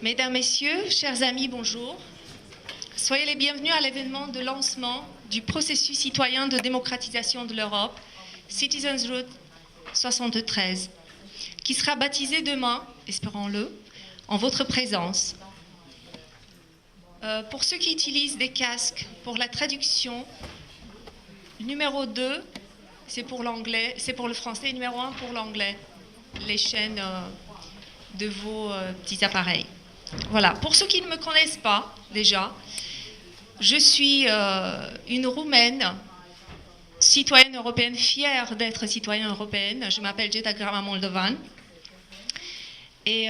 Mesdames, Messieurs, chers amis, bonjour. Soyez les bienvenus à l'événement de lancement du processus citoyen de démocratisation de l'Europe, Citizens Route 73, qui sera baptisé demain, espérons-le, en votre présence. Pour ceux qui utilisent des casques, pour la traduction, numéro 2, c'est pour l'anglais, c'est pour le français, numéro 1 pour l'anglais, les chaînes de vos petits appareils. Voilà, pour ceux qui ne me connaissent pas déjà, je suis une Roumaine, citoyenne européenne, fière d'être citoyenne européenne. Je m'appelle Jeta Grama Moldovan et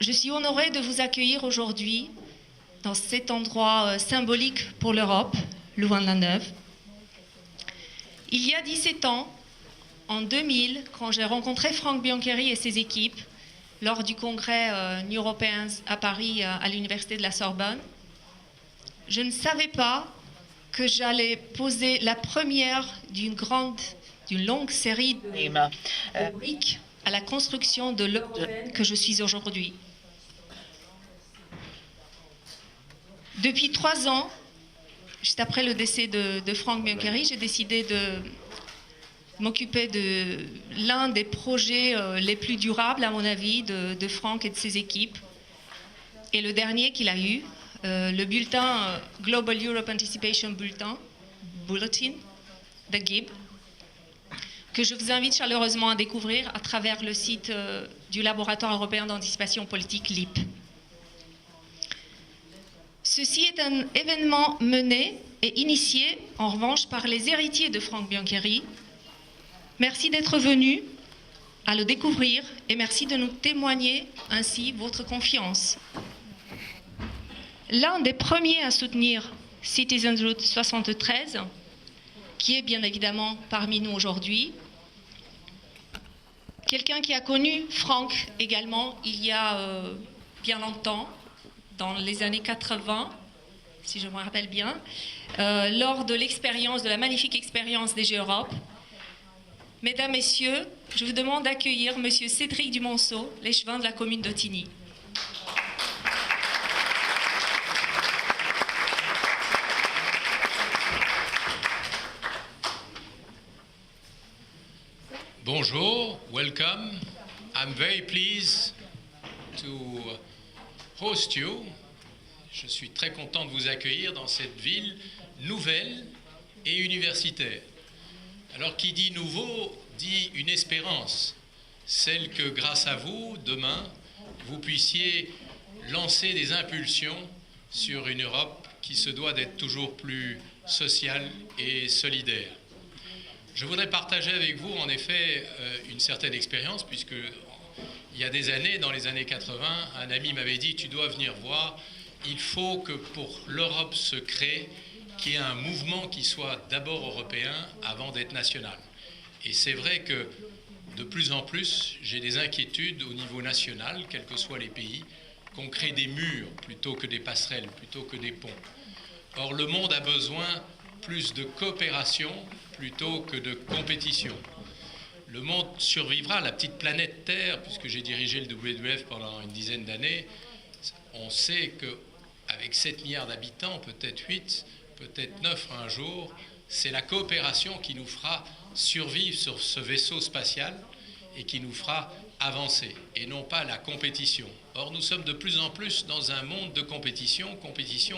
je suis honorée de vous accueillir aujourd'hui dans cet endroit symbolique pour l'Europe, Louvain-la-Neuve. Il y a 17 ans, en 2000, quand j'ai rencontré Frank Biancheri et ses équipes lors du congrès New Europeans à Paris, à l'université de la Sorbonne, je ne savais pas que j'allais poser la première d'une longue série de briques à la construction de l'Europe que je suis aujourd'hui. Depuis 3 ans, juste après le décès de Frank Biancheri, j'ai décidé de m'occuper de l'un des projets les plus durables, à mon avis, de Frank et de ses équipes. Et le dernier qu'il a eu, le bulletin Global Europe Anticipation Bulletin, de GIB, que je vous invite chaleureusement à découvrir à travers le site du Laboratoire européen d'anticipation politique, LIP. Ceci est un événement mené et initié, en revanche, par les héritiers de Frank Biancheri. Merci d'être venus à le découvrir et merci de nous témoigner ainsi votre confiance. L'un des premiers à soutenir Citizens Route 73, qui est bien évidemment parmi nous aujourd'hui, quelqu'un qui a connu Frank également il y a bien longtemps, dans les années 80, si je me rappelle bien, lors de la magnifique expérience DG Europe. Mesdames, Messieurs, je vous demande d'accueillir Monsieur Cédric Dumonceau, l'échevin de la commune d'Ottignies. Bonjour, welcome. I'm very pleased to host you. Je suis très content de vous accueillir dans cette ville nouvelle et universitaire. Alors, qui dit nouveau, dit une espérance, celle que grâce à vous, demain, vous puissiez lancer des impulsions sur une Europe qui se doit d'être toujours plus sociale et solidaire. Je voudrais partager avec vous, en effet, une certaine expérience, puisque il y a des années, dans les années 80, un ami m'avait dit « Tu dois venir voir, il faut que pour l'Europe se crée, qu'il y ait un mouvement qui soit d'abord européen avant d'être national. » Et c'est vrai que de plus en plus, j'ai des inquiétudes au niveau national, quels que soient les pays, qu'on crée des murs plutôt que des passerelles, plutôt que des ponts. Or, le monde a besoin plus de coopération plutôt que de compétition. Le monde survivra, la petite planète Terre, puisque j'ai dirigé le WWF pendant une dizaine d'années, on sait qu'avec 7 milliards d'habitants, peut-être 8, peut-être 9 un jour, c'est la coopération qui nous fera survivre sur ce vaisseau spatial et qui nous fera avancer, et non pas la compétition. Or, nous sommes de plus en plus dans un monde de compétition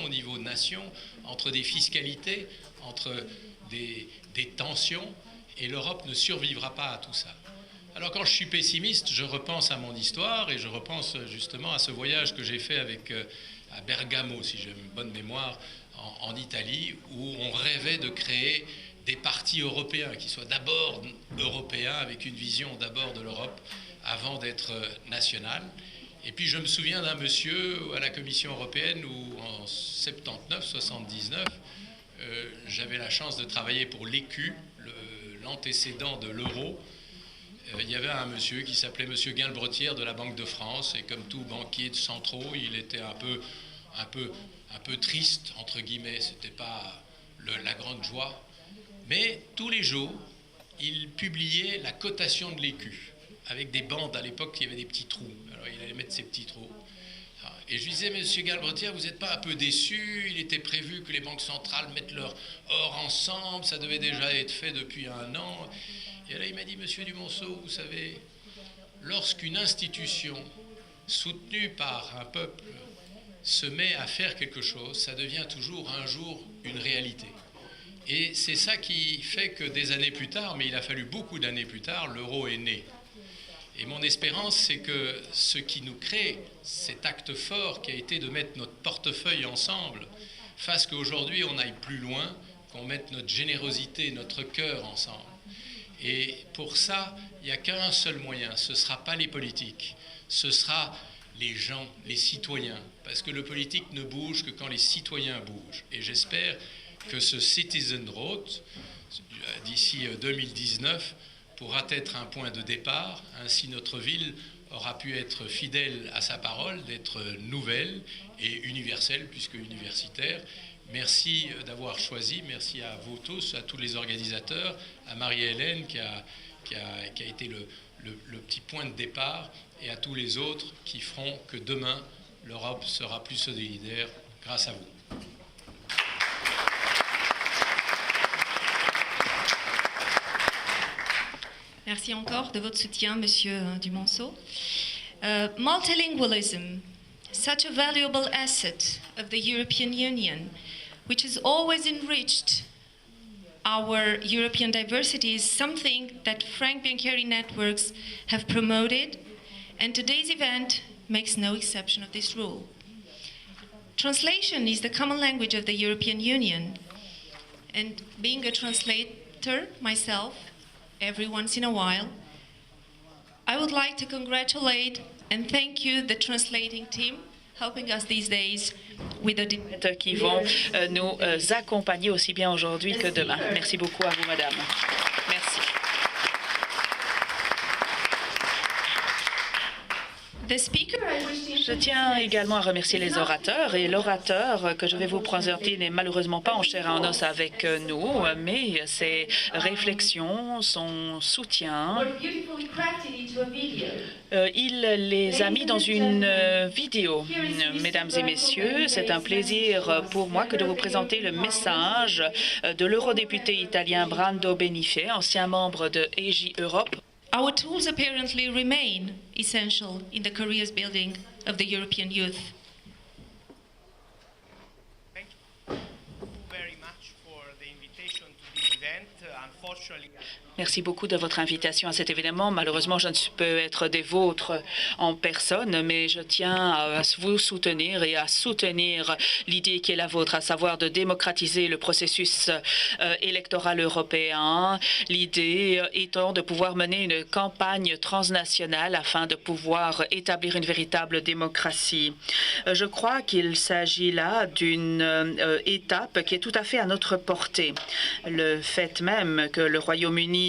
au niveau nation, entre des fiscalités, entre des tensions, et l'Europe ne survivra pas à tout ça. Alors quand je suis pessimiste, je repense à mon histoire et je repense justement à ce voyage que j'ai fait à Bergamo, si j'ai une bonne mémoire, en Italie, où on rêvait de créer des partis européens qui soient d'abord européens, avec une vision d'abord de l'Europe avant d'être national. Et puis je me souviens d'un monsieur à la Commission européenne où en 79, j'avais la chance de travailler pour l'ECU, l'antécédent de l'euro. Il y avait un monsieur qui s'appelait monsieur Guilbretière de la Banque de France, et comme tout banquier de centraux, il était un peu triste, entre guillemets, c'était pas la grande joie. Mais tous les jours, il publiait la cotation de l'ECU, avec des bandes. À l'époque, il y avait des petits trous. Alors il allait mettre ces petits trous. Et je lui disais, Monsieur Galbretière, vous n'êtes pas un peu déçu? Il était prévu que les banques centrales mettent leur or ensemble, ça devait déjà être fait depuis 1 an. Et là, il m'a dit, Monsieur Dumonceau, vous savez, lorsqu'une institution soutenue par un peuple se met à faire quelque chose, ça devient toujours un jour une réalité. Et c'est ça qui fait que des années plus tard, mais il a fallu beaucoup d'années plus tard, l'euro est né. Et mon espérance, c'est que ce qui nous crée cet acte fort qui a été de mettre notre portefeuille ensemble fasse qu'aujourd'hui on aille plus loin, qu'on mette notre générosité, notre cœur ensemble. Et pour ça, il n'y a qu'un seul moyen, ce ne sera pas les politiques, ce sera les gens, les citoyens, parce que le politique ne bouge que quand les citoyens bougent. Et j'espère que ce Citizen Road, d'ici 2019, pourra être un point de départ. Ainsi, notre ville aura pu être fidèle à sa parole, d'être nouvelle et universelle, puisque universitaire. Merci d'avoir choisi, merci à vous tous, à tous les organisateurs, à Marie-Hélène qui a été le petit point de départ, et à tous les autres qui feront que demain, l'Europe sera plus solidaire grâce à vous. Merci encore de votre soutien, Monsieur Dumonceau. Multilingualism, such a valuable asset of the European Union, which has always enriched our European diversity, is something that Frank Biancheri networks have promoted, and today's event makes no exception of this rule. Translation is the common language of the European Union, and being a translator myself, every once in a while, I would like to congratulate and thank you, the translating team, helping us these days with the qui vont nous accompagner aussi bien aujourd'hui que demain. Merci beaucoup à vous, madame. Merci. Je tiens également à remercier les orateurs, et l'orateur que je vais vous présenter n'est malheureusement pas en chair et en os avec nous, mais ses réflexions, son soutien, il les a mis dans une vidéo. Mesdames et messieurs, c'est un plaisir pour moi que de vous présenter le message de l'eurodéputé italien Brando Benifei, ancien membre de EJ Europe. Our tools apparently remain essential in the careers building of the European youth. Thank you very much for the invitation to this event. Unfortunately, Merci beaucoup de votre invitation à cet événement. Malheureusement, je ne peux être des vôtres en personne, mais je tiens à vous soutenir et à soutenir l'idée qui est la vôtre, à savoir de démocratiser le processus électoral européen. L'idée étant de pouvoir mener une campagne transnationale afin de pouvoir établir une véritable démocratie. Je crois qu'il s'agit là d'une étape qui est tout à fait à notre portée. Le fait même que le Royaume-Uni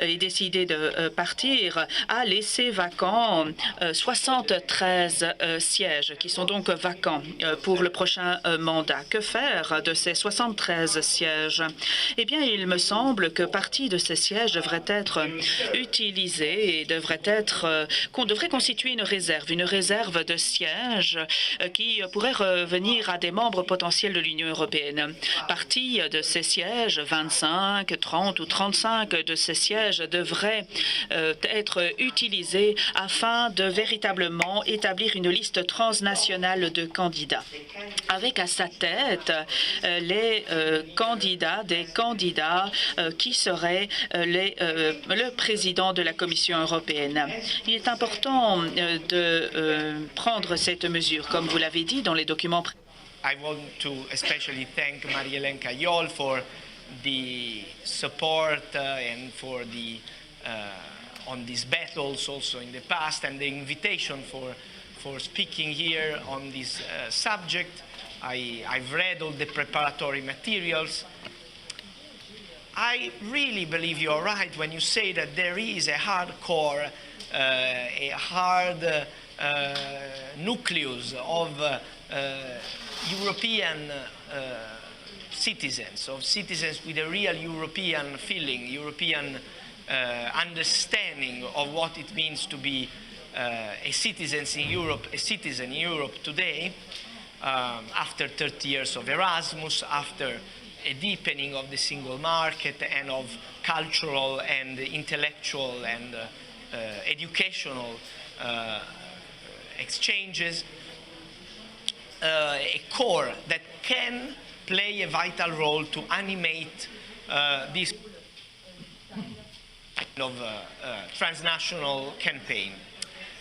ait décidé de partir a laissé vacants 73 sièges qui sont donc vacants pour le prochain mandat. Que faire de ces 73 sièges? Eh bien, il me semble que partie de ces sièges devrait être utilisée et qu'on devrait constituer une réserve de sièges qui pourrait revenir à des membres potentiels de l'Union européenne. Partie de ces sièges, 25, 30 ou 35 de ces sièges devraient être utilisés afin de véritablement établir une liste transnationale de candidats, avec à sa tête des candidats qui seraient le président de la Commission européenne. Il est important de prendre cette mesure, comme vous l'avez dit dans les documents. I want to especially thank Marie-Hélène Cayol for the support and for the on these battles also in the past, and the invitation for speaking here on this subject. I've read all the preparatory materials. I really believe you are right when you say that there is a hardcore, a hard nucleus of European citizens with a real European feeling, European understanding of what it means to be a citizen in Europe today, after 30 years of Erasmus, after a deepening of the single market and of cultural and intellectual and educational exchanges, a core that can play a vital role to animate this kind of transnational campaign.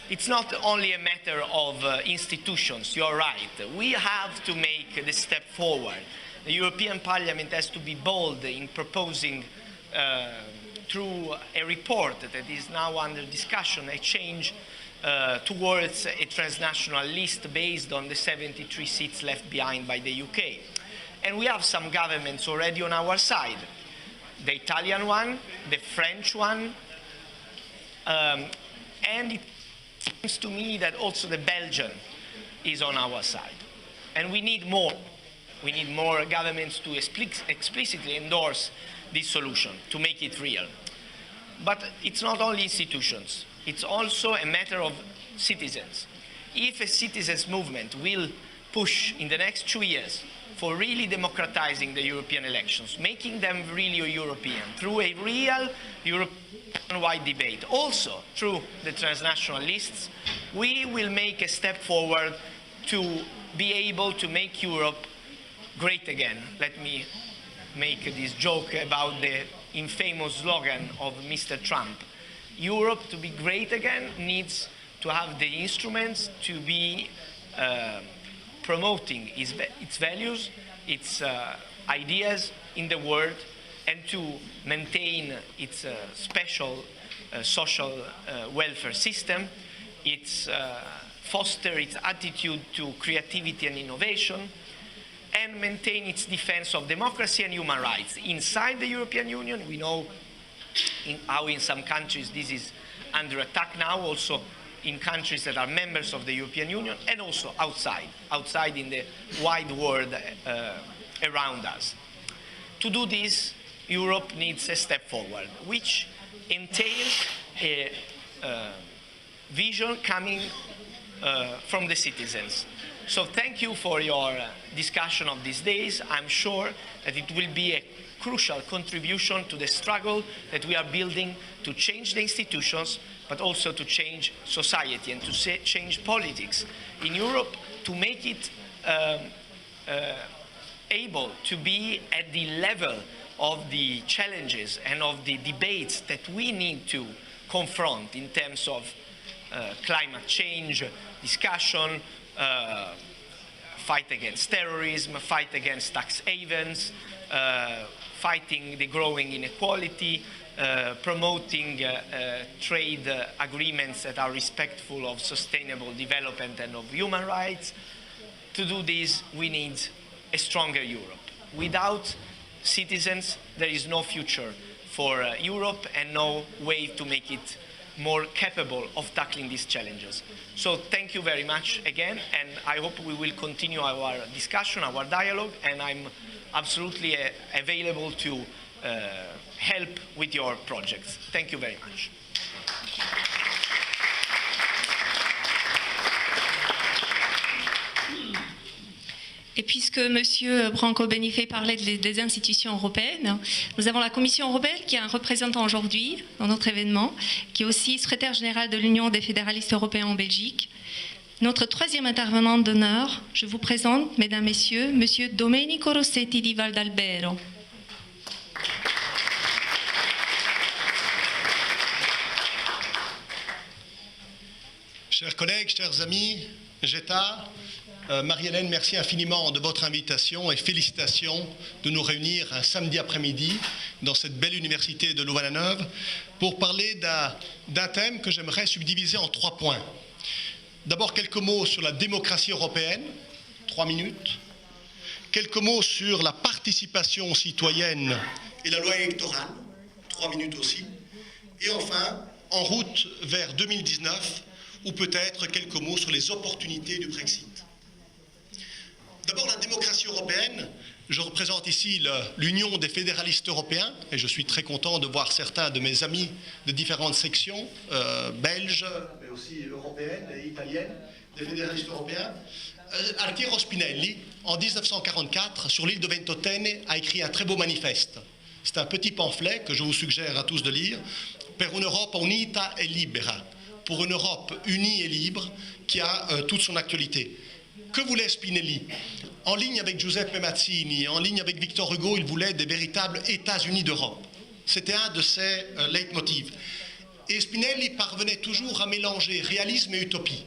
It's not only a matter of institutions, you're right. We have to make the step forward. The European Parliament has to be bold in proposing, through a report that is now under discussion, a change towards a transnational list based on the 73 seats left behind by the UK. And we have some governments already on our side. The Italian one, the French one, and it seems to me that also the Belgian is on our side. And we need more. We need more governments to explicitly endorse this solution, to make it real. But it's not only institutions. It's also a matter of citizens. If a citizens' movement will push in the next 2 years for really democratizing the European elections, making them really European, through a real European-wide debate, also through the transnational lists, we will make a step forward to be able to make Europe great again. Let me make this joke about the infamous slogan of Mr. Trump. Europe, to be great again, needs to have the instruments to be promoting its values, its ideas in the world, and to maintain its special social welfare system, foster its attitude to creativity and innovation, and maintain its defense of democracy and human rights. Inside the European Union, we know how in some countries this is under attack now, also in countries that are members of the European Union, and also outside in the wide world around us. To do this, Europe needs a step forward, which entails a vision coming from the citizens. So thank you for your discussion of these days. I'm sure that it will be a crucial contribution to the struggle that we are building to change the institutions, but also to change society and to change politics in Europe, to make it able to be at the level of the challenges and of the debates that we need to confront in terms of climate change discussion, fight against terrorism, fight against tax havens, fighting the growing inequality, promoting trade agreements that are respectful of sustainable development and of human rights. To do this, we need a stronger Europe. Without citizens, there is no future for Europe and no way to make it more capable of tackling these challenges. So thank you very much again, and I hope we will continue our discussion, our dialogue, and I'm absolutely available to help with your projects. Thank you very much. Et puisque M. Branco Benifei parlait des institutions européennes, nous avons la Commission européenne qui a un représentant aujourd'hui dans notre événement, qui est aussi secrétaire général de l'Union des fédéralistes européens en Belgique. Notre troisième intervenant d'honneur, je vous présente, mesdames, messieurs, M. Domenico Rossetti di Valdalbero. Chers collègues, chers amis, Jetta, Marie-Hélène, merci infiniment de votre invitation et félicitations de nous réunir un samedi après-midi dans cette belle université de Louvain-la-Neuve pour parler d'un thème que j'aimerais subdiviser en 3 points. D'abord, quelques mots sur la démocratie européenne, 3 minutes. Quelques mots sur la participation citoyenne et la loi électorale, 3 minutes aussi. Et enfin, en route vers 2019, ou peut-être quelques mots sur les opportunités du Brexit. D'abord, la démocratie européenne, Je représente ici l'Union des fédéralistes européens et je suis très content de voir certains de mes amis de différentes sections, belges, mais aussi européennes et italiennes, des fédéralistes européens. Altiero Spinelli, en 1944, sur l'île de Ventotene, a écrit un très beau manifeste. C'est un petit pamphlet que je vous suggère à tous de lire. Per un'Europa unita e libera, pour une Europe unie et libre qui a toute son actualité. Que voulait Spinelli? En ligne avec Giuseppe Mazzini, en ligne avec Victor Hugo, il voulait des véritables États-Unis d'Europe. C'était un de ses leitmotivs. Et Spinelli parvenait toujours à mélanger réalisme et utopie.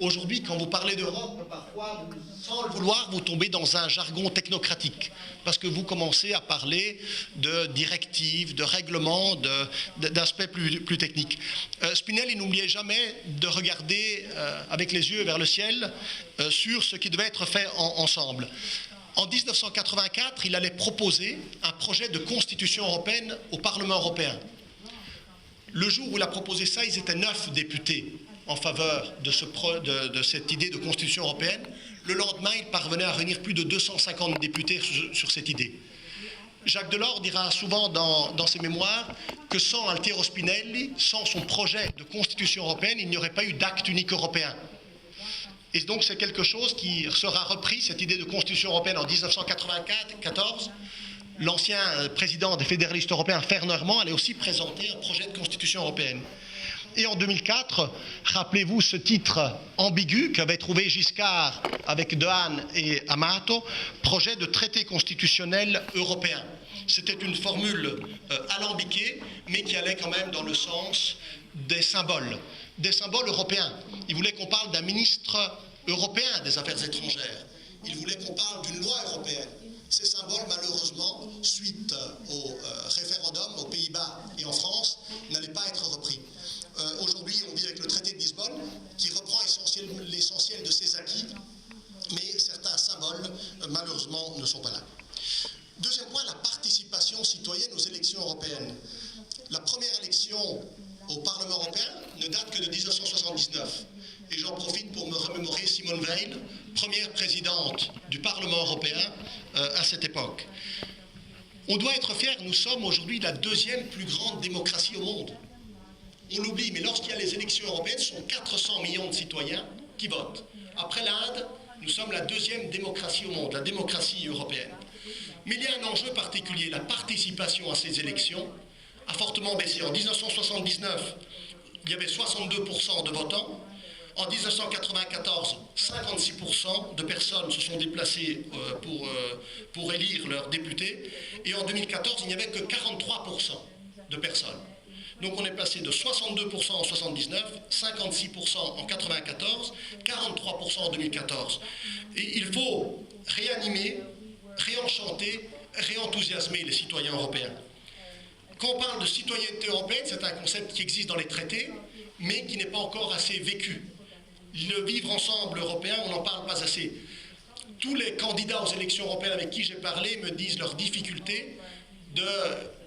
Aujourd'hui, quand vous parlez d'Europe, parfois, sans le vouloir, vous tombez dans un jargon technocratique, parce que vous commencez à parler de directives, de règlements, d'aspects plus techniques. Spinelli n'oubliait jamais de regarder avec les yeux vers le ciel sur ce qui devait être fait ensemble. En 1984, il allait proposer un projet de constitution européenne au Parlement européen. Le jour où il a proposé ça, ils étaient 9 députés en faveur de cette idée de constitution européenne. Le lendemain, il parvenait à réunir plus de 250 députés sur cette idée. Jacques Delors dira souvent dans ses mémoires que sans Altiero Spinelli, sans son projet de constitution européenne, il n'y aurait pas eu d'acte unique européen. Et donc c'est quelque chose qui sera repris, cette idée de constitution européenne en 1994. L'ancien président des fédéralistes européens, Fernand allait aussi présenter un projet de constitution européenne. Et en 2004, rappelez-vous ce titre ambigu qu'avait trouvé Giscard avec Dehaene et Amato, projet de traité constitutionnel européen. C'était une formule alambiquée, mais qui allait quand même dans le sens des symboles européens. Il voulait qu'on parle d'un ministre européen des Affaires étrangères. Il voulait qu'on parle d'une loi européenne. Ces symboles, malheureusement, suite au référendum aux Pays-Bas et en France, n'allaient pas être repris. Aujourd'hui, on vit avec le traité de Lisbonne, qui reprend l'essentiel de ses acquis, mais certains symboles, malheureusement, ne sont pas là. Deuxième point, la participation citoyenne aux élections européennes. La première élection au Parlement européen ne date que de 1979. Et j'en profite pour me remémorer Simone Veil, première présidente du Parlement européen à cette époque. On doit être fiers, nous sommes aujourd'hui la deuxième plus grande démocratie au monde. On l'oublie, mais lorsqu'il y a les élections européennes, ce sont 400 millions de citoyens qui votent. Après l'Inde, nous sommes la deuxième démocratie au monde, la démocratie européenne. Mais il y a un enjeu particulier, la participation à ces élections a fortement baissé. En 1979, il y avait 62% de votants. En 1994, 56% de personnes se sont déplacées pour élire leurs députés. Et en 2014, il n'y avait que 43% de personnes. Donc on est passé de 62% en 79, 56% en 94, 43% en 2014. Et il faut réanimer, réenchanter, réenthousiasmer les citoyens européens. Quand on parle de citoyenneté européenne, c'est un concept qui existe dans les traités, mais qui n'est pas encore assez vécu. Le vivre ensemble européen, on n'en parle pas assez. Tous les candidats aux élections européennes avec qui j'ai parlé me disent leur difficulté de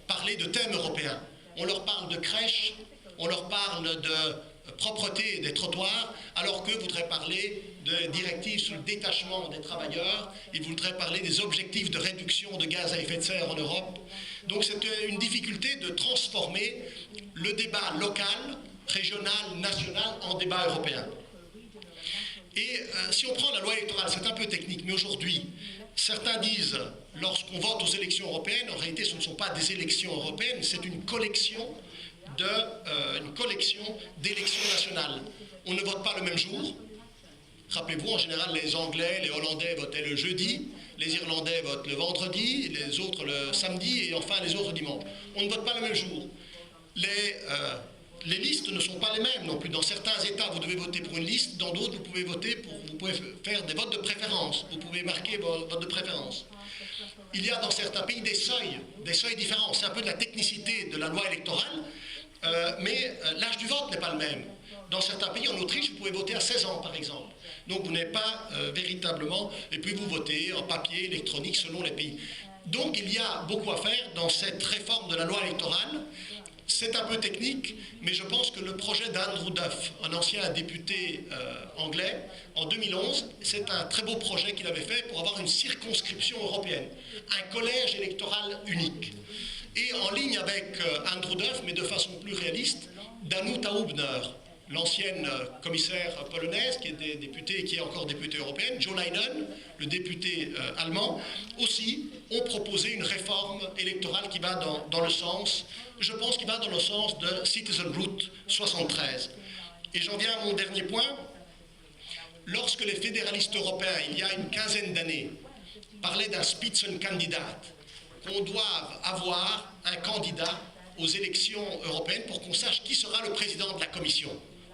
parler de thèmes européens. On leur parle de crèches, on leur parle de propreté des trottoirs, alors qu'eux voudraient parler de directives sur le détachement des travailleurs, ils voudraient parler des objectifs de réduction de gaz à effet de serre en Europe. Donc c'est une difficulté de transformer le débat local, régional, national en débat européen. Et si on prend la loi électorale, c'est un peu technique, mais aujourd'hui, certains disent, lorsqu'on vote aux élections européennes, en réalité ce ne sont pas des élections européennes, c'est une collection d'élections nationales. On ne vote pas le même jour. Rappelez-vous, en général, les Anglais, les Hollandais votaient le jeudi, les Irlandais votent le vendredi, les autres le samedi et enfin les autres dimanche. On ne vote pas le même jour. Les listes ne sont pas les mêmes non plus. Dans certains États, vous devez voter pour une liste, dans d'autres, vous pouvez faire des votes de préférence. Vous pouvez marquer vos votes de préférence. Il y a dans certains pays des seuils différents. C'est un peu de la technicité de la loi électorale, mais l'âge du vote n'est pas le même. Dans certains pays, en Autriche, vous pouvez voter à 16 ans, par exemple. Donc vous n'êtes pas véritablement... Et puis vous votez en papier, électronique, selon les pays. Donc il y a beaucoup à faire dans cette réforme de la loi électorale. C'est un peu technique, mais je pense que le projet d'Andrew Duff, un ancien député anglais, en 2011, c'est un très beau projet qu'il avait fait pour avoir une circonscription européenne, un collège électoral unique. Et en ligne avec Andrew Duff, mais de façon plus réaliste, Danuta Hübner, l'ancienne commissaire polonaise qui est députée et qui est encore députée européenne, Joe Leinen, le député allemand, aussi ont proposé une réforme électorale qui va dans le sens, je pense, qui va dans le sens de Citizen Route 73. Et j'en viens à mon dernier point. Lorsque les fédéralistes européens, il y a une quinzaine d'années, parlaient d'un Spitzenkandidat, qu'on doive avoir un candidat aux élections européennes pour qu'on sache qui sera le président de la Commission.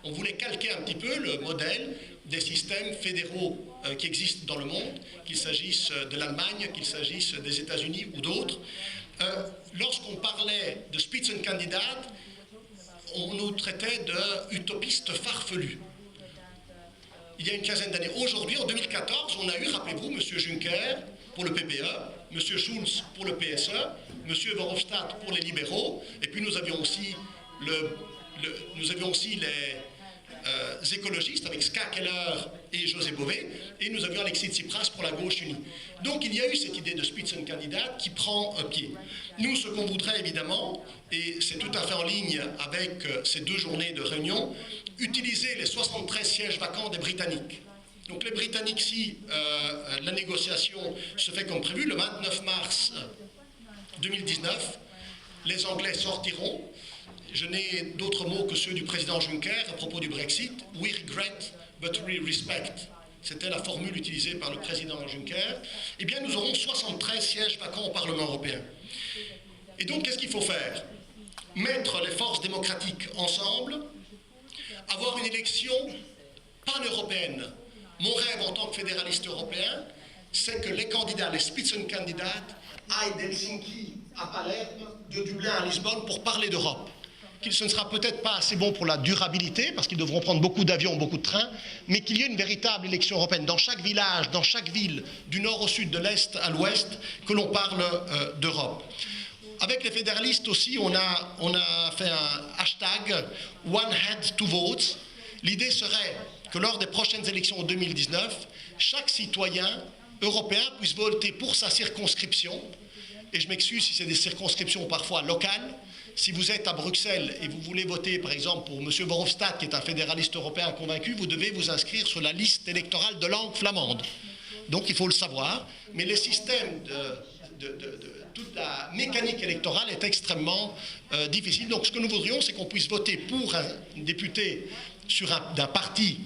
On voulait calquer un petit peu le modèle des systèmes fédéraux qui existent dans le monde, qu'il s'agisse de l'Allemagne, qu'il s'agisse des États-Unis ou d'autres. Lorsqu'on parlait de Spitzenkandidat, on nous traitait d'utopistes farfelus. Il y a une quinzaine d'années. Aujourd'hui, en 2014, on a eu, rappelez-vous, M. Juncker pour le PPE, M. Schulz pour le PSE, M. Verhofstadt pour les libéraux, et puis nous avions aussi les écologistes avec Ska Keller et José Bové, et nous avions Alexis Tsipras pour la gauche unie. Donc il y a eu cette idée de Spitzenkandidat qui prend pied. Nous, ce qu'on voudrait évidemment, et c'est tout à fait en ligne avec ces 2 journées de réunion, utiliser les 73 sièges vacants des Britanniques. Donc les Britanniques, si la négociation se fait comme prévu, le 29 mars 2019, les Anglais sortiront. Je n'ai d'autres mots que ceux du président Juncker à propos du Brexit. We regret, but we respect. C'était la formule utilisée par le président Juncker. Eh bien, nous aurons 73 sièges vacants au Parlement européen. Et donc, qu'est-ce qu'il faut faire? Mettre les forces démocratiques ensemble, avoir une élection pan-européenne. Mon rêve en tant que fédéraliste européen, c'est que les candidats, les Spitzenkandidaten, aillent d'Helsinki à Palerme, de Dublin à Lisbonne pour parler d'Europe. Ce ne sera peut-être pas assez bon pour la durabilité, parce qu'ils devront prendre beaucoup d'avions, beaucoup de trains, mais qu'il y ait une véritable élection européenne dans chaque village, dans chaque ville, du nord au sud, de l'est à l'ouest, que l'on parle d'Europe. Avec les fédéralistes aussi, on a fait un hashtag One Head to Vote. L'idée serait que lors des prochaines élections en 2019, chaque citoyen européen puisse voter pour sa circonscription. Et je m'excuse si c'est des circonscriptions parfois locales. Si vous êtes à Bruxelles et vous voulez voter, par exemple, pour M. Verhofstadt, qui est un fédéraliste européen convaincu, vous devez vous inscrire sur la liste électorale de langue flamande. Donc il faut le savoir. Mais le système toute la mécanique électorale est extrêmement difficile. Donc ce que nous voudrions, c'est qu'on puisse voter pour un député d'un parti,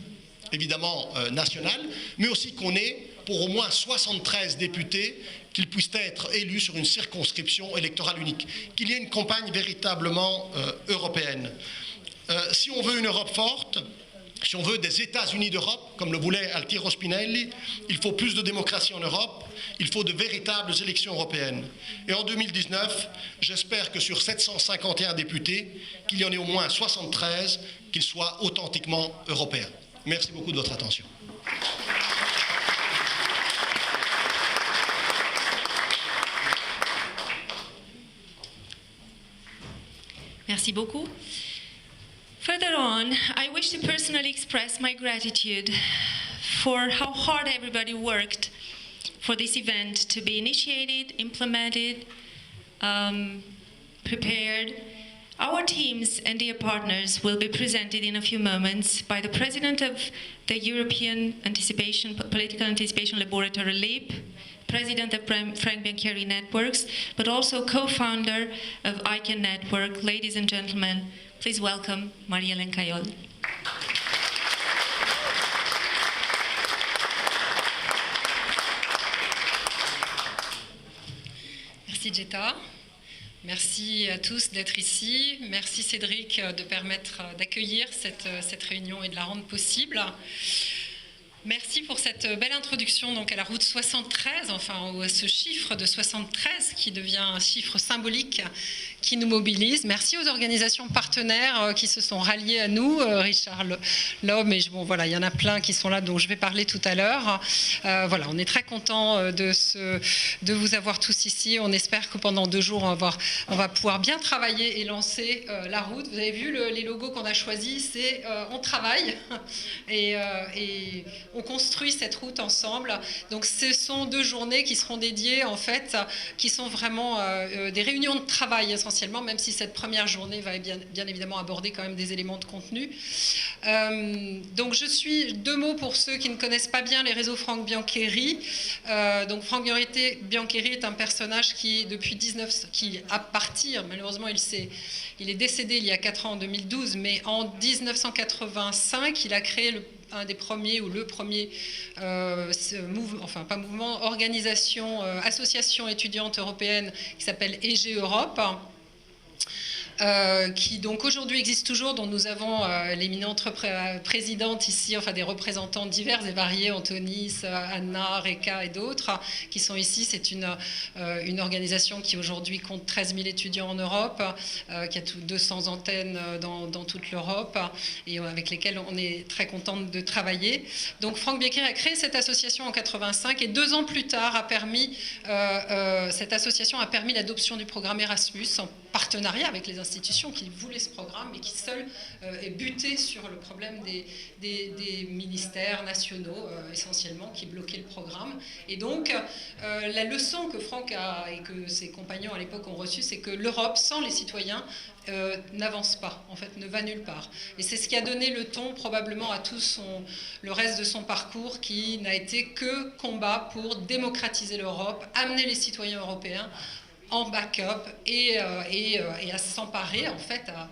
évidemment, national, mais aussi qu'on ait pour au moins 73 députés qu'ils puissent être élus sur une circonscription électorale unique, qu'il y ait une campagne véritablement européenne. Si on veut une Europe forte, si on veut des États-Unis d'Europe, comme le voulait Altiero Spinelli, il faut plus de démocratie en Europe, il faut de véritables élections européennes. Et en 2019, j'espère que sur 751 députés, qu'il y en ait au moins 73 qu'ils soient authentiquement européens. Merci beaucoup de votre attention. Merci beaucoup. Further on, I wish to personally express my gratitude for how hard everybody worked for this event to be initiated, implemented, prepared. Our teams and their partners will be presented in a few moments by the president of the European Political Anticipation Laboratory, LEAP, president of Frank Biancheri Networks, but also co-founder of ICANN Network. Ladies and gentlemen, please welcome Marie-Hélène Cayol. Merci Jetta. Merci à tous d'être ici. Merci Cédric de permettre d'accueillir cette réunion et de la rendre possible. Merci pour cette belle introduction donc à la route 73, enfin à ce chiffre de 73 qui devient un chiffre symbolique qui nous mobilisent. Merci aux organisations partenaires qui se sont ralliées à nous, Richard Lhomme, et bon, voilà, il y en a plein qui sont là, dont je vais parler tout à l'heure. Voilà, on est très content de vous avoir tous ici. On espère que pendant 2 jours, on va pouvoir bien travailler et lancer la route. Vous avez vu les logos qu'on a choisis, c'est on travaille et on construit cette route ensemble. Donc ce sont 2 journées qui seront dédiées, en fait, qui sont vraiment des réunions de travail essentiellement, même si cette première journée va bien évidemment aborder quand même des éléments de contenu. Donc 2 mots pour ceux qui ne connaissent pas bien les réseaux Franck Biancheri. Donc Franck Biancheri est un personnage qui, qui à partir, malheureusement il est décédé il y a 4 ans, en 2012, mais en 1985, il a créé un des premiers, ou le premier mouvement, enfin pas mouvement, association étudiante européenne qui s'appelle EG Europe. Qui donc aujourd'hui existe toujours, dont nous avons l'éminente présidente ici, enfin des représentants divers et variés, Antonis, Anna, Reka et d'autres, qui sont ici. C'est une organisation qui aujourd'hui compte 13 000 étudiants en Europe, qui a 200 antennes dans toute l'Europe, et avec lesquelles on est très contente de travailler. Donc Franck Biancheri a créé cette association en 85, et 2 ans plus tard cette association a permis l'adoption du programme Erasmus, en partenariat avec les institutions qui voulaient ce programme, mais qui seul est buté sur le problème des ministères nationaux essentiellement qui bloquaient le programme. Et donc la leçon que Franck et que ses compagnons à l'époque ont reçue, c'est que l'Europe sans les citoyens n'avance pas, en fait, ne va nulle part. Et c'est ce qui a donné le ton probablement à tout le reste de son parcours, qui n'a été que combat pour démocratiser l'Europe, amener les citoyens européens en backup et à s'emparer, en fait, à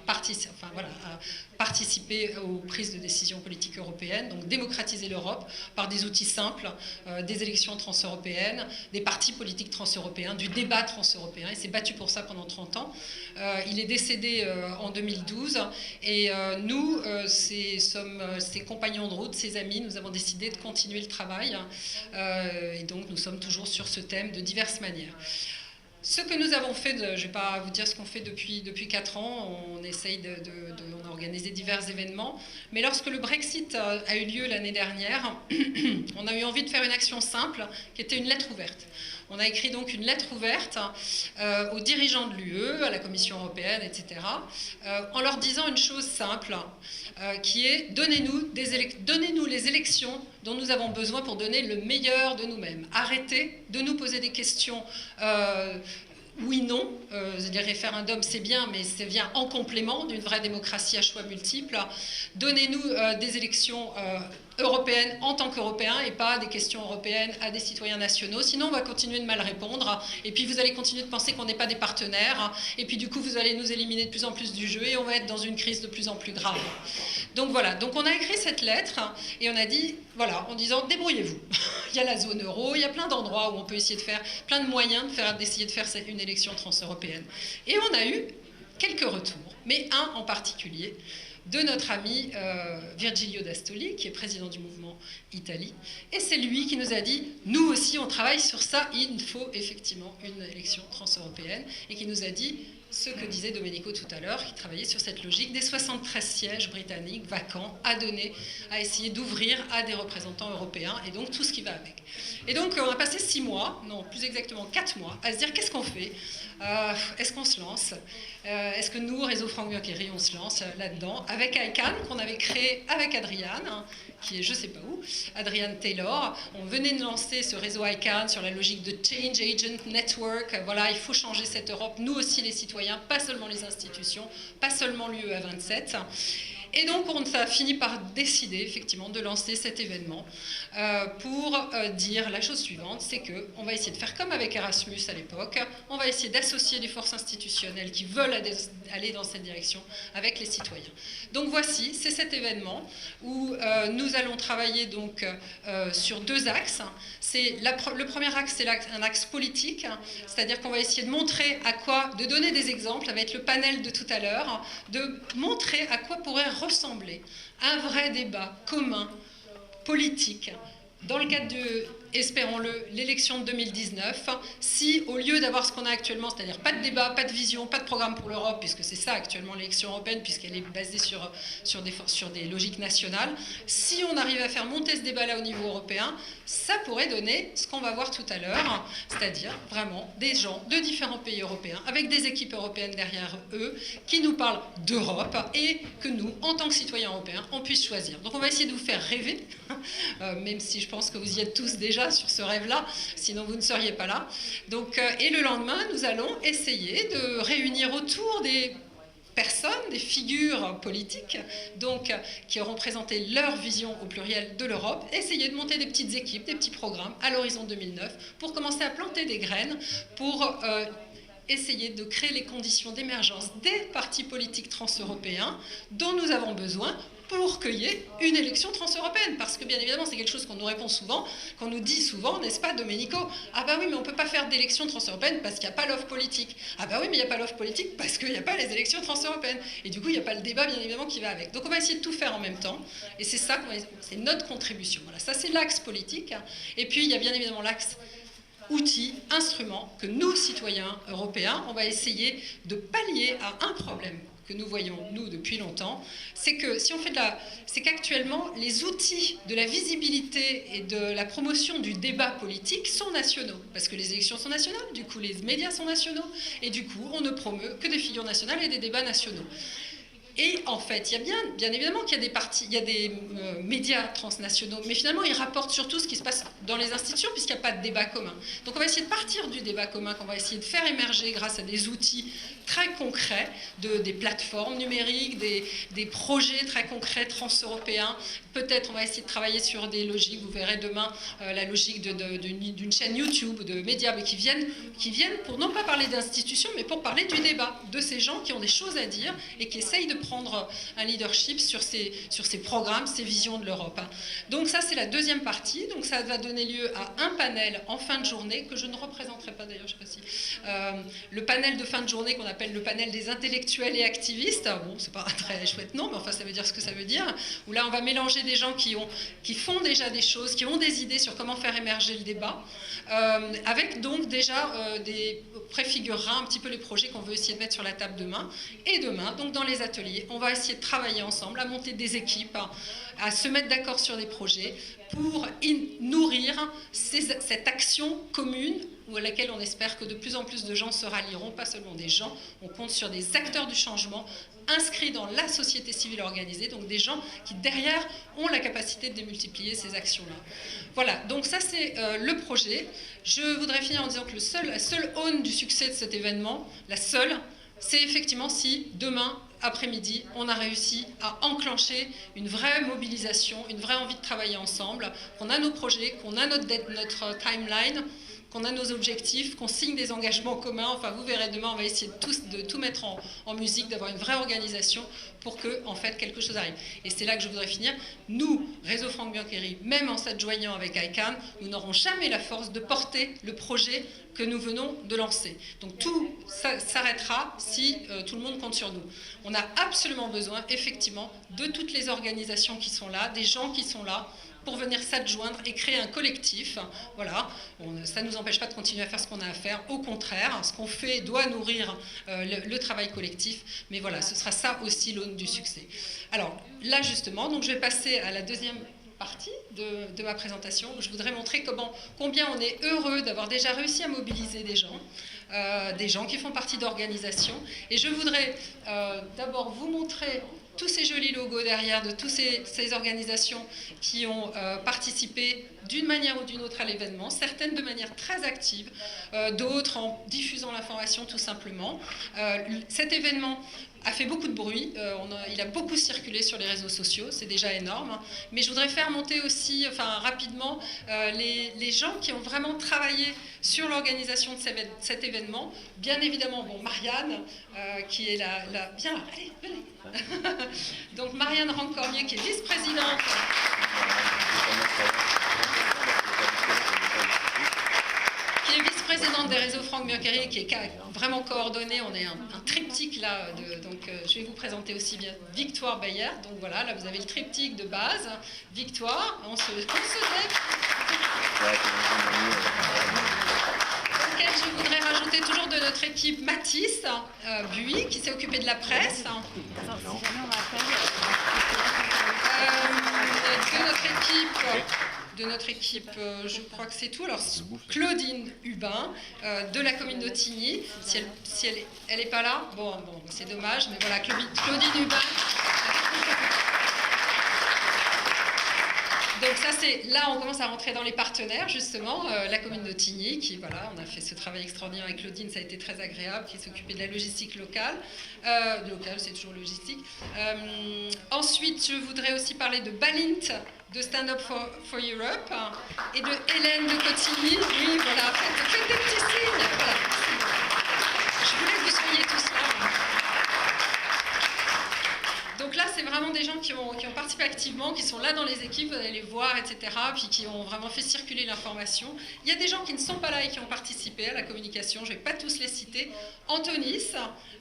participer aux prises de décision politiques européennes, donc démocratiser l'Europe par des outils simples, des élections transeuropéennes, des partis politiques transeuropéens, du débat transeuropéen. Il s'est battu pour ça pendant 30 ans. Il est décédé en 2012, et nous, sommes ses compagnons de route, ses amis, nous avons décidé de continuer le travail, et donc nous sommes toujours sur ce thème de diverses manières. Ce que nous avons fait, je ne vais pas vous dire ce qu'on fait depuis 4 ans, on essaye on a organisé divers événements, mais lorsque le Brexit a eu lieu l'année dernière, on a eu envie de faire une action simple, qui était une lettre ouverte. On a écrit donc une lettre ouverte aux dirigeants de l'UE, à la Commission européenne, etc., en leur disant une chose simple, qui est donnez-nous les élections dont nous avons besoin pour donner le meilleur de nous-mêmes. Arrêtez de nous poser des questions oui, non. Les référendums, c'est bien, mais ça vient en complément d'une vraie démocratie à choix multiples. Donnez-nous des élections européennes en tant qu'Européens, et pas des questions européennes à des citoyens nationaux. Sinon, on va continuer de mal répondre, et puis vous allez continuer de penser qu'on n'est pas des partenaires, et puis du coup, vous allez nous éliminer de plus en plus du jeu, et on va être dans une crise de plus en plus grave. Donc voilà, donc on a écrit cette lettre, et on a dit, voilà, en disant, débrouillez-vous. Il y a la zone euro, il y a plein d'endroits où on peut essayer de faire, plein de moyens d'essayer de faire une élection transeuropéenne. Et on a eu quelques retours, mais un en particulier, de notre ami Virgilio D'Astoli, qui est président du mouvement Italie. Et c'est lui qui nous a dit, nous aussi on travaille sur ça, il faut effectivement une élection transeuropéenne, et qui nous a dit ce que disait Domenico tout à l'heure, qui travaillait sur cette logique des 73 sièges britanniques vacants à donner, à essayer d'ouvrir à des représentants européens, et donc tout ce qui va avec. Et donc on a passé 6 mois, non plus exactement 4 mois, à se dire qu'est-ce qu'on fait, est-ce qu'on se lance, est-ce que nous, Réseau Franck Biancheri, on se lance là-dedans, avec ICANN qu'on avait créé avec Adriane, qui est je ne sais pas où, Adriane Taylor. On venait de lancer ce réseau ICANN sur la logique de Change Agent Network. Voilà, il faut changer cette Europe, nous aussi les citoyens, pas seulement les institutions, pas seulement l'UE à 27. Et donc, on a fini par décider, effectivement, de lancer cet événement pour dire la chose suivante, c'est qu'on va essayer de faire comme avec Erasmus à l'époque, on va essayer d'associer les forces institutionnelles qui veulent aller dans cette direction avec les citoyens. Donc voici, c'est cet événement où nous allons travailler donc sur 2 axes. Le premier axe, c'est un axe politique, c'est-à-dire qu'on va essayer de montrer de donner des exemples avec le panel de tout à l'heure, de montrer à quoi pourrait ressembler un vrai débat commun, politique, dans le cadre espérons-le, l'élection de 2019, si au lieu d'avoir ce qu'on a actuellement, c'est-à-dire pas de débat, pas de vision, pas de programme pour l'Europe, puisque c'est ça actuellement l'élection européenne, puisqu'elle est basée sur des logiques nationales, si on arrive à faire monter ce débat-là au niveau européen, ça pourrait donner ce qu'on va voir tout à l'heure, c'est-à-dire vraiment des gens de différents pays européens, avec des équipes européennes derrière eux, qui nous parlent d'Europe et que nous, en tant que citoyens européens, on puisse choisir. Donc on va essayer de vous faire rêver, même si je pense que vous y êtes tous déjà sur ce rêve-là, sinon vous ne seriez pas là. Donc, et le lendemain, nous allons essayer de réunir autour des personnes, des figures politiques, donc qui auront présenté leur vision au pluriel de l'Europe, essayer de monter des petites équipes, des petits programmes à l'horizon 2009 pour commencer à planter des graines, pour essayer de créer les conditions d'émergence des partis politiques transeuropéens dont nous avons besoin pour qu'il y ait une élection transeuropéenne. Parce que bien évidemment, c'est quelque chose qu'on nous répond souvent, qu'on nous dit souvent, n'est-ce pas, Domenico? Ah bah oui, mais on ne peut pas faire d'élection transeuropéenne parce qu'il n'y a pas l'offre politique. Ah bah oui, mais il n'y a pas l'offre politique parce qu'il n'y a pas les élections transeuropéennes. Et du coup, il n'y a pas le débat, bien évidemment, qui va avec. Donc on va essayer de tout faire en même temps. Et c'est ça, c'est notre contribution. Voilà, ça c'est l'axe politique. Et puis, il y a bien évidemment l'axe outils, instruments que nous, citoyens européens, on va essayer de pallier à un problème que nous voyons, nous, depuis longtemps, c'est que si on fait c'est qu'actuellement, les outils de la visibilité et de la promotion du débat politique sont nationaux, parce que les élections sont nationales, du coup, les médias sont nationaux, et du coup, on ne promeut que des figures nationales et des débats nationaux. Et en fait, il y a bien évidemment qu'il y a des partis, il y a des médias transnationaux, mais finalement, ils rapportent surtout ce qui se passe dans les institutions, puisqu'il n'y a pas de débat commun. Donc on va essayer de partir du débat commun, qu'on va essayer de faire émerger grâce à des outils très concrets, des plateformes numériques, des projets très concrets transeuropéens. Peut-être on va essayer de travailler sur des logiques, vous verrez demain la logique d'une chaîne YouTube, de médias, mais qui viennent pour non pas parler d'institutions, mais pour parler du débat, de ces gens qui ont des choses à dire et qui essayent de prendre un leadership sur ces programmes, ces visions de l'Europe. Donc ça, c'est la deuxième partie. Donc ça va donner lieu à un panel en fin de journée, que je ne représenterai pas d'ailleurs, je ne sais pas si... le panel de fin de journée qu'on appelle le panel des intellectuels et activistes. Bon, c'est pas un très chouette nom, mais enfin ça veut dire ce que ça veut dire. Où là, on va mélanger des gens qui font déjà des choses, qui ont des idées sur comment faire émerger le débat, avec donc déjà préfigurera un petit peu les projets qu'on veut essayer de mettre sur la table demain. Et demain, donc dans les ateliers, on va essayer de travailler ensemble, à monter des équipes, à se mettre d'accord sur des projets pour nourrir cette action commune à laquelle on espère que de plus en plus de gens se rallieront, pas seulement des gens, on compte sur des acteurs du changement inscrits dans la société civile organisée, donc des gens qui derrière ont la capacité de démultiplier ces actions-là. Voilà, donc ça c'est le projet. Je voudrais finir en disant que la seule aune du succès de cet événement, la seule, c'est effectivement si demain après-midi, on a réussi à enclencher une vraie mobilisation, une vraie envie de travailler ensemble, qu'on a nos projets, qu'on a notre timeline, qu'on a nos objectifs, qu'on signe des engagements communs. Enfin, vous verrez demain, on va essayer de tout mettre en musique, d'avoir une vraie organisation pour que, en fait, quelque chose arrive. Et c'est là que je voudrais finir. Nous, Réseau Franck Biancheri, même en s'adjoignant avec ICANN, nous n'aurons jamais la force de porter le projet que nous venons de lancer. Donc tout s'arrêtera si tout le monde compte sur nous. On a absolument besoin, effectivement, de toutes les organisations qui sont là, des gens qui sont là, pour venir s'adjoindre et créer un collectif. Voilà, ça ne nous empêche pas de continuer à faire ce qu'on a à faire. Au contraire, ce qu'on fait doit nourrir le travail collectif. Mais voilà, ce sera ça aussi l'aune du succès. Alors là, justement, donc je vais passer à la deuxième partie de ma présentation. Je voudrais montrer combien on est heureux d'avoir déjà réussi à mobiliser des gens qui font partie d'organisations. Et je voudrais d'abord vous montrer tous ces jolis logos derrière de toutes ces organisations qui ont participé d'une manière ou d'une autre à l'événement, certaines de manière très active, d'autres en diffusant l'information tout simplement. Cet événement a fait beaucoup de bruit, il a beaucoup circulé sur les réseaux sociaux, c'est déjà énorme, mais je voudrais faire monter aussi, rapidement, les gens qui ont vraiment travaillé sur l'organisation de cet événement. Bien évidemment, Marianne, qui est là, bien là, allez, venez. Donc Marianne Rancormier, qui est vice-présidente. Qui est vice-présidente des réseaux Franck Biancheri, qui est vraiment coordonnée. On est un triptyque là, donc je vais vous présenter aussi bien Victoire Bayer. Donc voilà, là vous avez le triptyque de base. Victoire, on se lève. auquel je voudrais rajouter toujours de notre équipe Mathis Buis, qui s'est occupé de la presse. De notre équipe, je crois que c'est tout. Alors, Claudine Hubin, de la commune d'Ottigny. Si elle n'est pas là, bon, c'est dommage, mais voilà, Claudine Hubin. Donc ça, là, on commence à rentrer dans les partenaires, justement, la commune d'Ottigny, qui, voilà, on a fait ce travail extraordinaire avec Claudine, ça a été très agréable, qui s'occupait de la logistique locale. Locale, c'est toujours logistique. Ensuite, je voudrais aussi parler de Balint, de Stand Up for Europe, et de Hélène de Cotigny. Oui, voilà, faites des petits signes. Voilà. Je voulais que vous soyez tous là. Donc là, c'est vraiment des gens qui ont participé activement, qui sont là dans les équipes, vous allez les voir, etc., puis qui ont vraiment fait circuler l'information. Il y a des gens qui ne sont pas là et qui ont participé à la communication, je ne vais pas tous les citer. Antonis,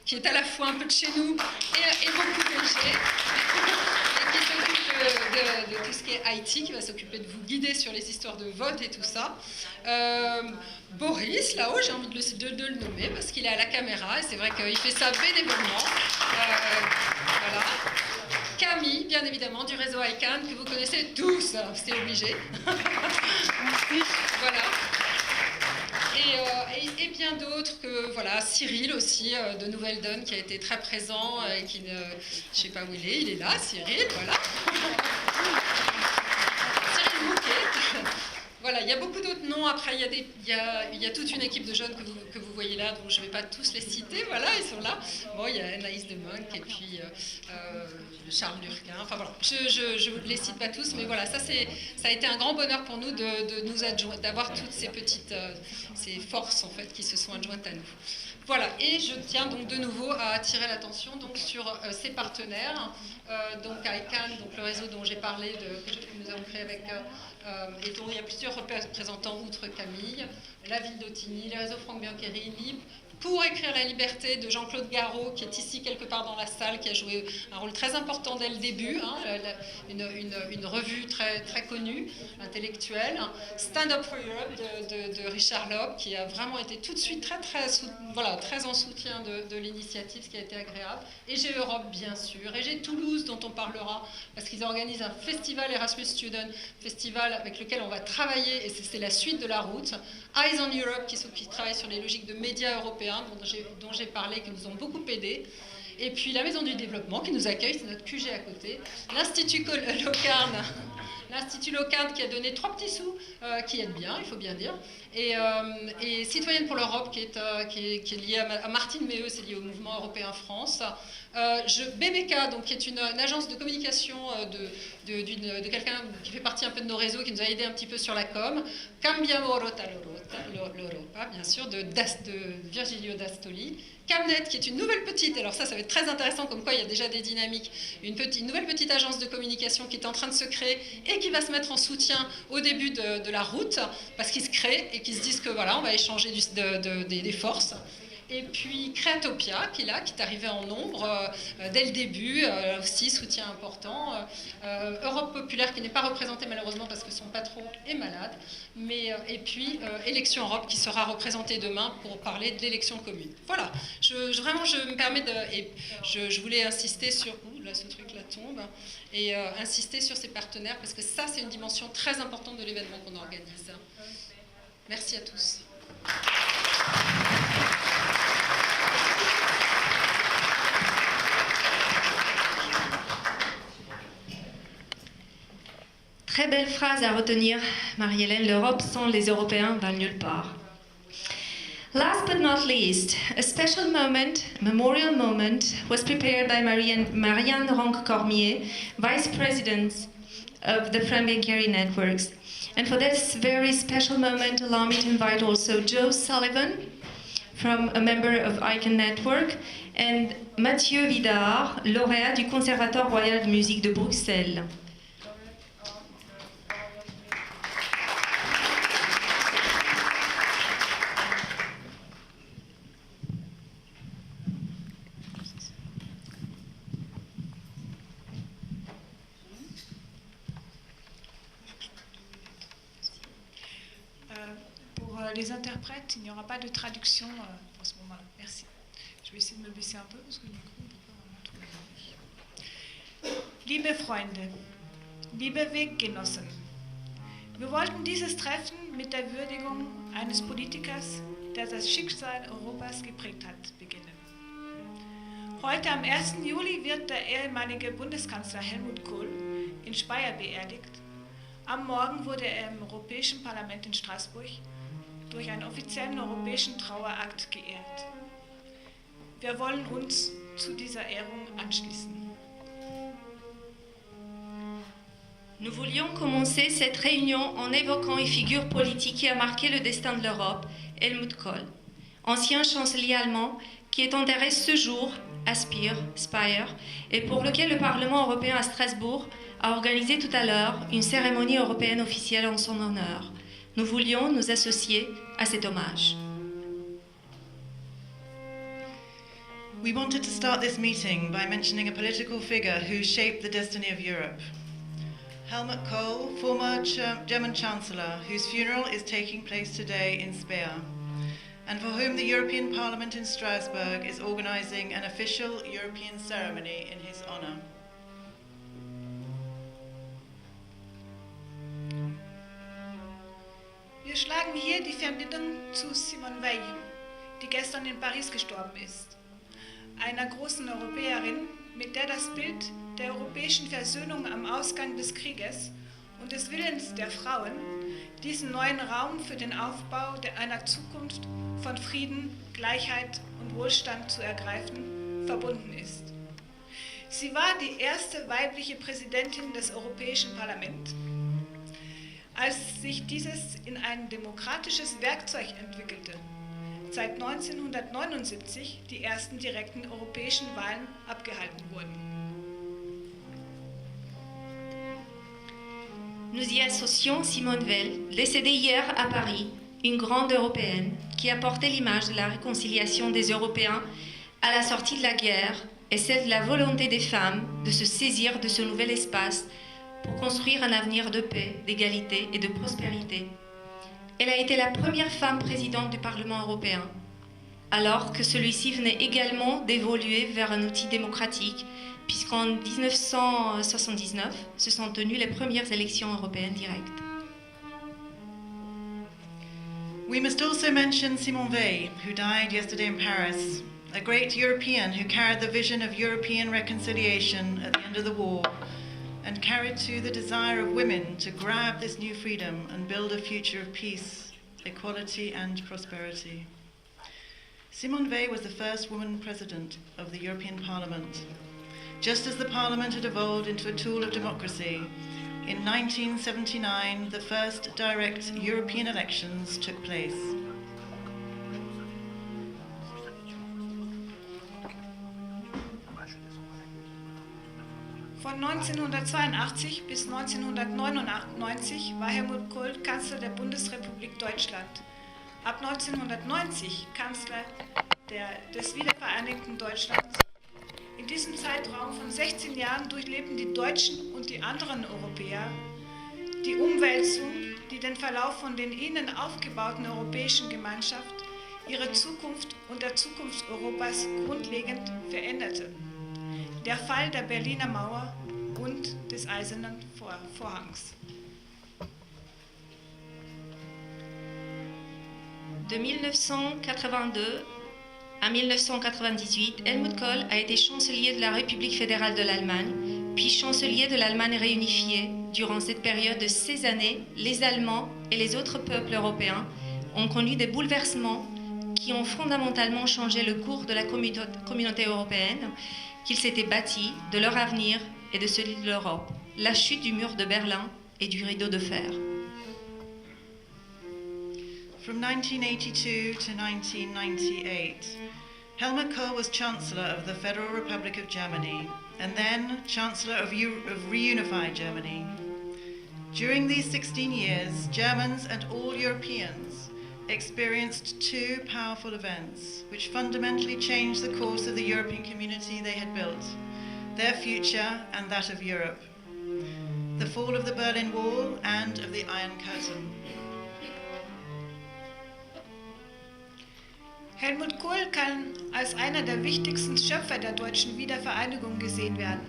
qui est à la fois un peu de chez nous et beaucoup de Belgique, et qui s'occupe de tout ce qui est IT, qui va s'occuper de vous guider sur les histoires de vote et tout ça. Boris, là-haut, j'ai envie de le nommer parce qu'il est à la caméra et c'est vrai qu'il fait ça bénévolement. Voilà. Camille, bien évidemment, du réseau ICANN, que vous connaissez tous, c'est obligé. Voilà. Et bien d'autres, que voilà, Cyril aussi, de Nouvelle Donne, qui a été très présent et qui ne... Je ne sais pas où il est là, Cyril, voilà. Cyril Bouquet. Voilà, il y a beaucoup d'autres noms. Après, il y a toute une équipe de jeunes que vous voyez là, dont je ne vais pas tous les citer. Voilà, ils sont là. Bon, il y a Anaïs de Monck et puis Charles Lurquin. Enfin voilà, je ne les cite pas tous, mais voilà, ça a été un grand bonheur pour nous de nous adjoindre, d'avoir toutes ces petites ces forces en fait qui se sont adjointes à nous. Voilà, et je tiens donc de nouveau à attirer l'attention donc sur ces partenaires, donc ICANN, donc le réseau dont j'ai parlé, que nous avons créé avec et dont il y a plusieurs représentants outre Camille, la ville d'Ottigny, les réseaux Franck Biancheri, LIB, pour écrire la liberté de Jean-Claude Garot, qui est ici quelque part dans la salle, qui a joué un rôle très important dès le début, hein, une revue très, très connue, intellectuelle. Stand Up for Europe de Richard Loeb, qui a vraiment été tout de suite très en soutien de l'initiative, ce qui a été agréable. Et j'ai Europe, bien sûr, et j'ai Toulouse, dont on parlera, parce qu'ils organisent un festival Erasmus Student, festival avec lequel on va travailler, et c'est la suite de la route. Eyes on Europe, qui travaille sur les logiques de médias européens, dont j'ai parlé, qui nous ont beaucoup aidés. Et puis la Maison du Développement, qui nous accueille, c'est notre QG à côté. L'Institut Locarne, qui a donné 3 petits sous, qui aide bien, il faut bien dire. Et Citoyenne pour l'Europe, qui est liée à Martine Méheux, c'est lié au mouvement européen France. BBK, donc, qui est une agence de communication de quelqu'un qui fait partie un peu de nos réseaux, qui nous a aidé un petit peu sur la com. Cambiamo Rota l'Europa, bien sûr, de Virgilio D'Astoli. Camnet, qui est une nouvelle petite, alors ça va être très intéressant, comme quoi il y a déjà des dynamiques, une nouvelle petite agence de communication qui est en train de se créer et qui va se mettre en soutien au début de la route, parce qu'ils se créent et qu'ils se disent que voilà, on va échanger des forces. Et puis Créatopia, qui est là, qui est arrivé en nombre dès le début, aussi soutien important. Europe Populaire, qui n'est pas représentée malheureusement parce que son patron est malade. Et puis Élection Europe, qui sera représentée demain pour parler de l'élection commune. Voilà, je me permets je voulais insister sur... Ouh, là, ce truc-là tombe. Et insister sur ces partenaires, parce que ça, c'est une dimension très importante de l'événement qu'on organise. Merci à tous. Très belle phrase à retenir, Marie-Hélène. L'Europe sans les Européens va nulle part. Last but not least, a special moment, memorial moment, was prepared by Marianne Ranc-Cormier, Vice President of the Frank Biancheri Networks. And for this very special moment, allow me to invite also Joe Sullivan, from a member of ICANN Network, and Mathieu Vidard, lauréat du Conservatoire Royal de Musique de Bruxelles. les interprètes, il n'y aura pas de traduction pour ce moment-là. Merci. Je vais essayer de me baisser un peu parce que du coup, on ne peut pas tout. Liebe Freunde, liebe Weggenossen, wir wollten dieses Treffen mit der Würdigung eines Politikers, der das Schicksal Europas geprägt hat, beginnen. Heute am 1. Juli wird der ehemalige Bundeskanzler Helmut Kohl in Speyer beerdigt. Am Morgen wurde er im Europäischen Parlament in Straßburg durch einen offiziellen europäischen Trauerakt geehrt. Wir wollen uns zu dieser Ehrung anschließen. Nous voulions commencer cette réunion en évoquant une figure politique qui a marqué le destin de l'Europe, Helmut Kohl, ancien chancelier allemand qui est enterré ce jour à Speyer, et pour lequel le Parlement européen à Strasbourg a organisé tout à l'heure une cérémonie européenne officielle en son honneur. Nous voulions nous associer à cet hommage. We wanted to start this meeting by mentioning a political figure who shaped the destiny of Europe. Helmut Kohl, former German Chancellor, whose funeral is taking place today in Speyer, and for whom the European Parliament in Strasbourg is organizing an official European ceremony in his honor. Wir schlagen hier die Verbindung zu Simone Weil, die gestern in Paris gestorben ist, einer großen Europäerin, mit der das Bild der europäischen Versöhnung am Ausgang des Krieges und des Willens der Frauen, diesen neuen Raum für den Aufbau einer Zukunft von Frieden, Gleichheit und Wohlstand zu ergreifen, verbunden ist. Sie war die erste weibliche Präsidentin des Europäischen Parlaments. Als sich dieses in ein demokratisches Werkzeug entwickelte, seit 1979 die ersten direkten europäischen Wahlen abgehalten wurden. Nous y associons Simone Veil, décédée hier à Paris, une grande européenne qui a porté l'image de la réconciliation des Européens à la sortie de la guerre et celle de la volonté des femmes de se saisir de ce nouvel espace pour construire un avenir de paix, d'égalité et de prospérité. Elle a été la première femme présidente du Parlement européen, alors que celui-ci venait également d'évoluer vers un outil démocratique, puisqu'en 1979 se sont tenues les premières élections européennes directes. We must also mention Simone Weil, who died yesterday in Paris, a great European who carried the vision of European reconciliation at the end of the war and carried too the desire of women to grab this new freedom and build a future of peace, equality and prosperity. Simone Weil was the first woman president of the European Parliament. Just as the Parliament had evolved into a tool of democracy, in 1979 the first direct European elections took place. Von 1982 bis 1999 war Helmut Kohl Kanzler der Bundesrepublik Deutschland. Ab 1990 Kanzler des wiedervereinigten Deutschlands. In diesem Zeitraum von 16 Jahren durchlebten die Deutschen und die anderen Europäer die Umwälzung, die den Verlauf von den ihnen aufgebauten europäischen Gemeinschaft, ihre Zukunft und der Zukunft Europas grundlegend veränderte. Der Fall der Berliner Mauer und des Eisernen Vorhangs. De 1982 à 1998, Helmut Kohl a été chancelier de la République fédérale de l'Allemagne, puis chancelier de l'Allemagne réunifiée. Durant cette période de 16 années, les Allemands et les autres peuples européens ont connu des bouleversements qui ont fondamentalement changé le cours de la communauté européenne, qu'ils s'étaient bâtis, de leur avenir et de celui de l'Europe. La chute du mur de Berlin et du rideau de fer. From 1982 to 1998, Helmut Kohl was Chancellor of the Federal Republic of Germany and then Chancellor of reunified Germany. During these 16 years, Germans and all Europeans experienced two powerful events which fundamentally changed the course of the European community they had built, their future and that of Europe. The fall of the Berlin Wall and of the Iron Curtain. Helmut Kohl kann als einer der wichtigsten Schöpfer der deutschen Wiedervereinigung gesehen werden.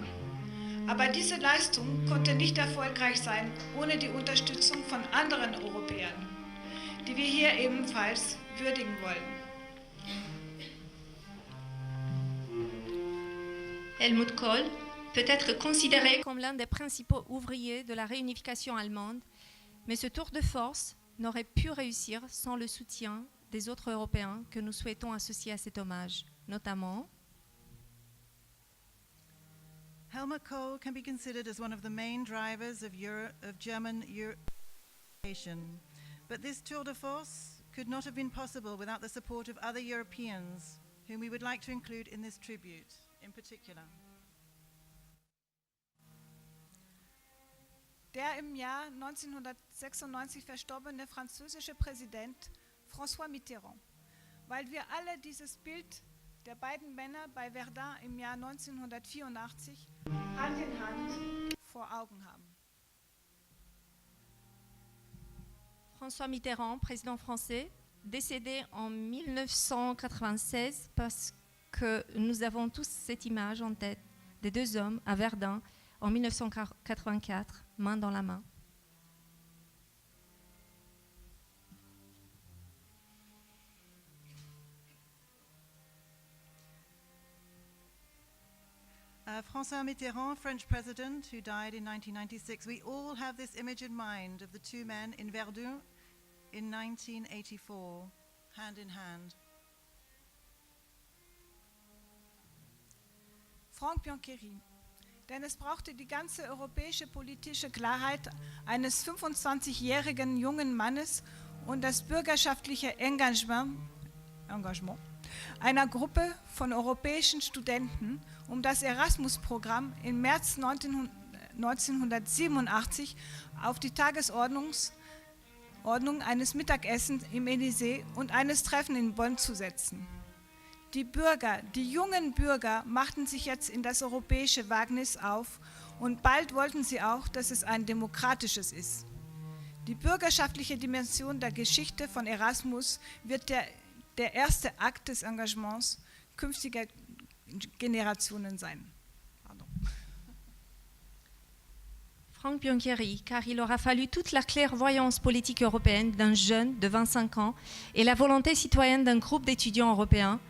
Aber diese Leistung konnte nicht erfolgreich sein ohne die Unterstützung von anderen Europäern, die wir hier ebenfalls würdigen wollen. Helmut Kohl peut être considéré comme l'un des principaux ouvriers de la réunification allemande, mais ce tour de force n'aurait pu réussir sans le soutien des autres Européens que nous souhaitons associer à cet hommage, notamment Helmut Kohl can be considered as one of the main drivers of German European, but this tour de force could not have been possible without the support of other Europeans, whom we would like to include in this tribute in particular. Der im Jahr 1996 verstorbene französische Präsident François Mitterrand, weil wir alle dieses Bild der beiden Männer bei Verdun im Jahr 1984 Hand in Hand vor Augen haben. François Mitterrand, président français, décédé en 1996 parce que nous avons tous cette image en tête des deux hommes à Verdun en 1984, main dans la main. François Mitterrand, French president who died in 1996. We all have this image in mind of the two men in Verdun in 1984, hand in hand. Franck Biancheri. Denn es brauchte die ganze europäische politische Klarheit eines 25-jährigen jungen Mannes und das bürgerschaftliche Engagement einer Gruppe von europäischen Studenten, um das Erasmus-Programm im März 1987 auf die Tagesordnung eines Mittagessens im Élysée und eines Treffens in Bonn zu setzen. Die Bürger, die jungen Bürger machten sich jetzt in das europäische Wagnis auf und bald wollten sie auch, dass es ein demokratisches ist. Die bürgerschaftliche Dimension der Geschichte von Erasmus wird der erste Akt des Engagements künftiger Generationen sein. Pardon. Franck Biancheri, car il aura fallu toute la clairvoyance politique européenne d'un jeune de 25 ans et la volonté citoyenne d'un groupe d'étudiants européens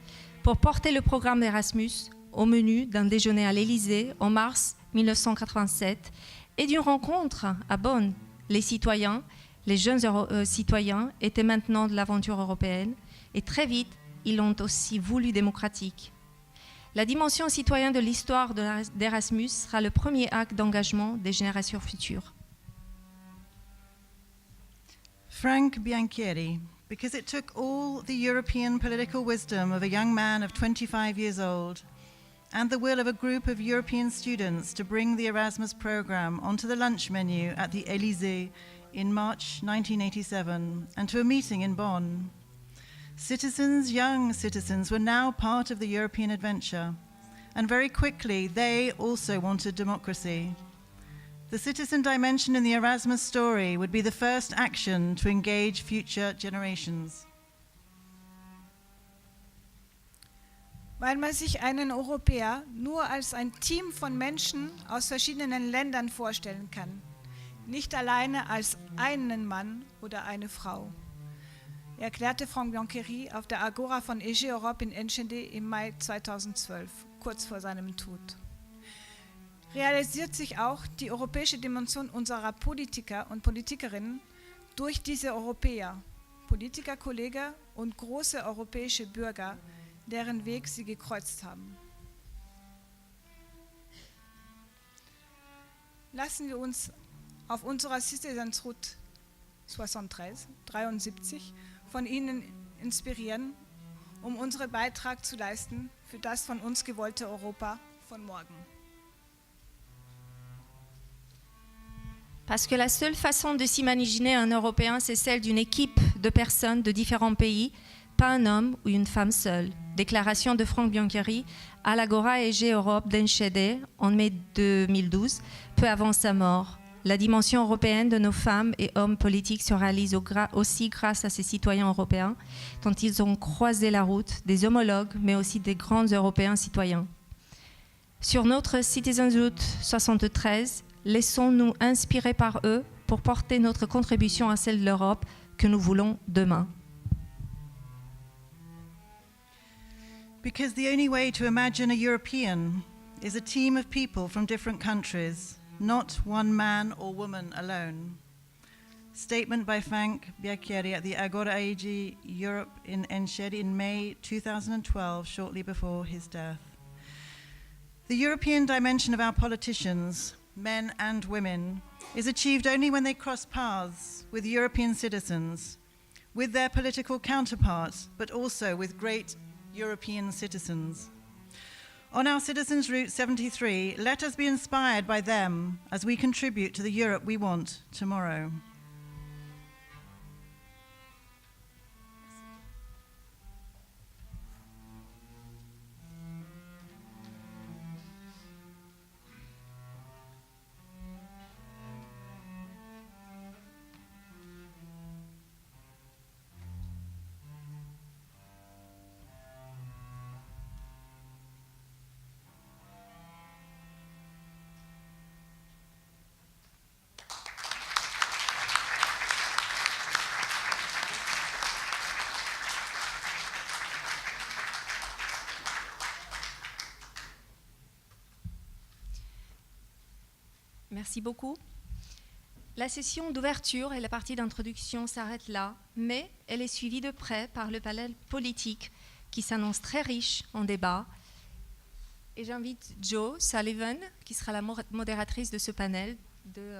pour porter le programme d'Erasmus au menu d'un déjeuner à l'Élysée en mars 1987 et d'une rencontre à Bonn. Les citoyens, les jeunes citoyens étaient maintenant de l'aventure européenne et très vite, ils l'ont aussi voulu démocratique. La dimension citoyenne de l'histoire d'Erasmus sera le premier acte d'engagement des générations futures. Frank Biancheri, because it took all the European political wisdom of a young man of 25 years old and the will of a group of European students to bring the Erasmus program onto the lunch menu at the Élysée in March 1987 and to a meeting in Bonn. Citizens, young citizens, were now part of the European adventure, and very quickly they also wanted democracy. The citizen dimension in the Erasmus story would be the first action to engage future generations. Weil man sich einen Europäer nur als ein Team von Menschen aus verschiedenen Ländern vorstellen kann, nicht alleine als einen Mann oder eine Frau, erklärte Franck Biancheri auf der Agora von EG Europe in Enschede im Mai 2012, kurz vor seinem Tod. Realisiert sich auch die europäische Dimension unserer Politiker und Politikerinnen durch diese Europäer, Politikerkollegen und große europäische Bürger, deren Weg sie gekreuzt haben. Lassen wir uns auf unserer Citizens Route 73 von Ihnen inspirieren, um unseren Beitrag zu leisten für das von uns gewollte Europa von morgen. Parce que la seule façon de s'imaginer un Européen, c'est celle d'une équipe de personnes de différents pays, pas un homme ou une femme seule. Déclaration de Franck Biancheri à l'Agora EG Europe d'Enschede en mai 2012, peu avant sa mort. La dimension européenne de nos femmes et hommes politiques se réalise aussi grâce à ces citoyens européens dont ils ont croisé la route, des homologues, mais aussi des grands Européens citoyens. Sur notre Citizens Route 73, laissons-nous inspirer par eux pour porter notre contribution à celle de l'Europe que nous voulons demain. Because the only way to imagine a European is a team of people from different countries, not one man or woman alone. Statement by Frank Biacchieri at the Agora AG Europe in Enschede in May 2012, shortly before his death. The European dimension of our politicians, men and women, is achieved only when they cross paths with European citizens, with their political counterparts, but also with great European citizens. On our Citizens Route 73, let us be inspired by them as we contribute to the Europe we want tomorrow. Merci beaucoup. La session d'ouverture et la partie d'introduction s'arrêtent là, mais elle est suivie de près par le panel politique qui s'annonce très riche en débats. Et j'invite Jo Sullivan, qui sera la modératrice de ce panel, de